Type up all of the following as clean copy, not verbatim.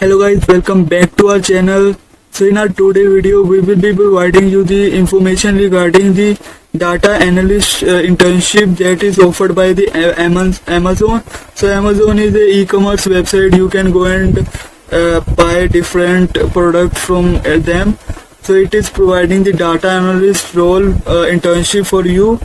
Hello guys, welcome back to our channel. So in our today video we will be providing you the information regarding the data analyst internship that is offered by the Amazon. So Amazon is a e-commerce website. You can go and buy different products from them. So it is providing the data analyst role internship for you.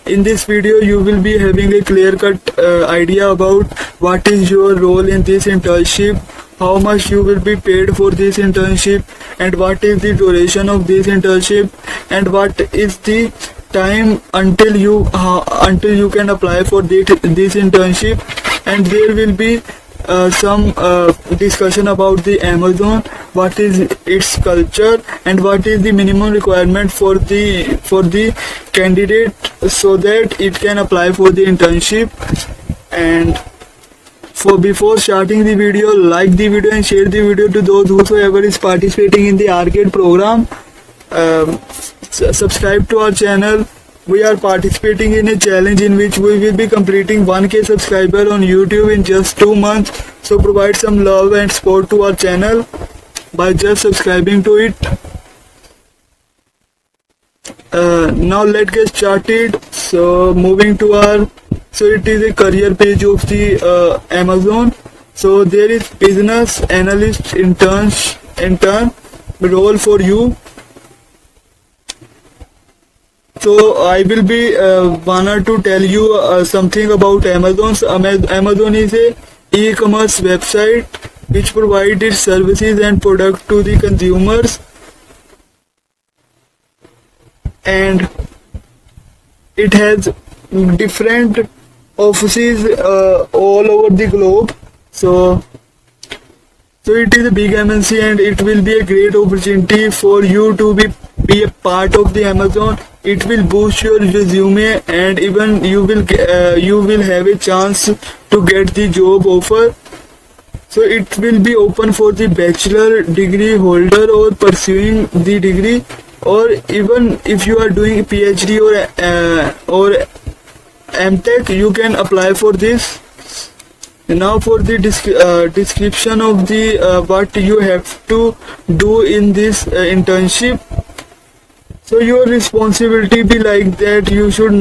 In this video you will be having a clear-cut idea about what is your role in this internship, how much you will be paid for this internship, and what is the duration of this internship, and what is the time until you can apply for this internship. And there will be some discussion about the Amazon, what is its culture, and what is the minimum requirement for the candidate so that it can apply for the internship. And before starting the video, like the video and share the video to those whosoever is participating in the arcade program. Subscribe to our channel. We are participating in a challenge in which we will be completing 1K subscriber on YouTube in just 2 months. So provide some love and support to our channel by just subscribing to it. Now let's get started. So moving to it is a career page of the Amazon. So there is business analyst intern role for you. So I will be honored to tell you something about Amazon. Amazon is a e-commerce website which provides its services and products to the consumers, and it has different offices all over the globe. So it is a big MNC, and it will be a great opportunity for you to be a part of the Amazon. It will boost your resume, and even you will have a chance to get the job offer. So it will be open for the bachelor degree holder or pursuing the degree, or even if you are doing PhD or MTech, you can apply for this. Now for the description of the what you have to do in this internship. So your responsibility be like that you should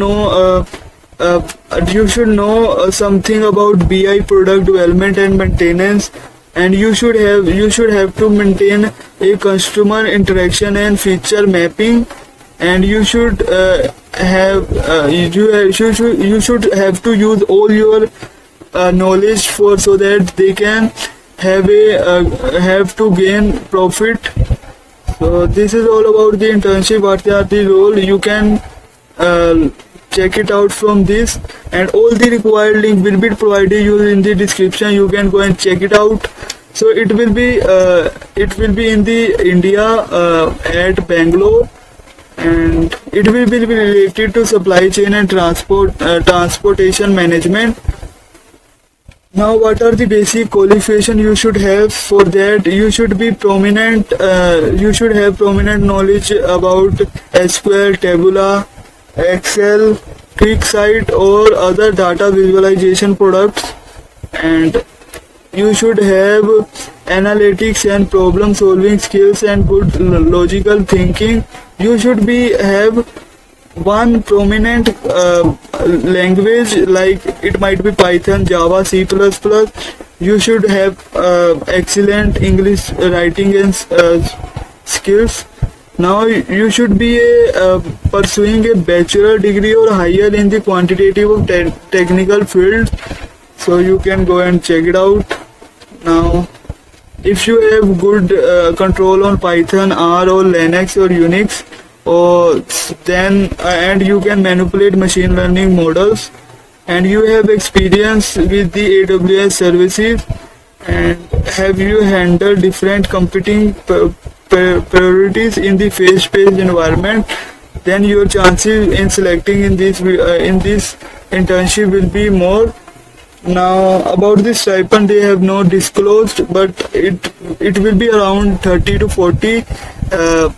know something about BI, product development and maintenance, and you should have to maintain a customer interaction and feature mapping, and you should have to use all your knowledge so that they can have to gain profit. So this is all about the internship, what are the role. You can check it out from this, and all the required link will be provided you in the description. You can go and check it out. So it will be in the India at Bangalore, and it will be related to supply chain and transportation management. Now what are the basic qualifications you should have? For that you should be prominent. You should have prominent knowledge about SQL, Tabula, Excel, QuickSight or other data visualization products, and you should have analytics and problem solving skills and good logical thinking. You should have one prominent language, like it might be Python, Java, C++. You should have excellent English writing and skills. Now you should be pursuing a bachelor degree or higher in the quantitative or technical field. So you can go and check it out. Now if you have good control on Python, R or Linux or Unix, and you can manipulate machine learning models, and you have experience with the AWS services, and have you handled different competing priorities in the fast-paced environment, then your chances in selecting in this internship will be more. Now about this stipend, they have not disclosed, but it will be around 30 to 40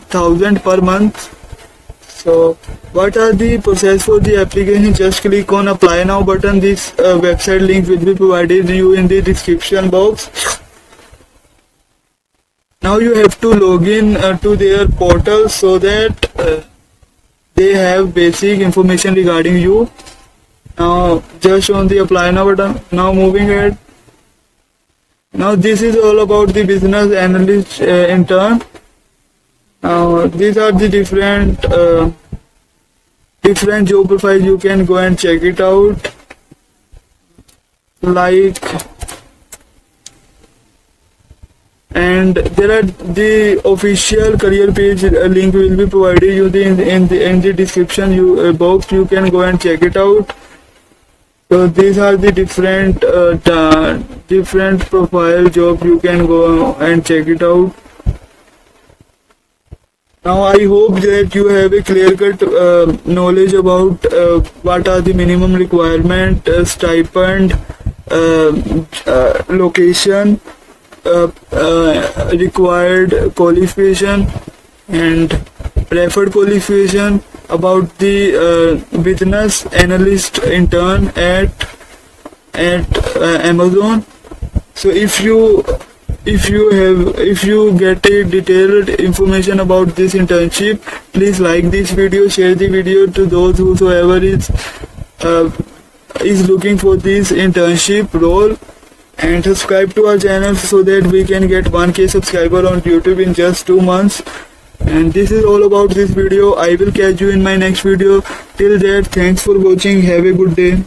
thousand per month. So what are the process for the application? Just click on apply now button. This website link will be provided you in the description box. Now you have to log in to their portal so that they have basic information regarding you. Now just on the apply now button. Now moving ahead. Now this is all about the business analyst intern. Now these are the different job profiles. You can go and check it out. Like, and there are the official career page link will be provided you in the description box. You can go and check it out. So these are the different profile job. You can go and check it out. Now I hope that you have a clear-cut knowledge about what are the minimum requirement, stipend, location, required qualification and preferred qualification about the business analyst intern at Amazon. So if you get a detailed information about this internship, please like this video, share the video to those whosoever is looking for this internship role, and subscribe to our channel so that we can get 1K subscriber on YouTube in just 2 months. And this is all about this video. I will catch you in my next video. Till that, thanks for watching. Have a good day.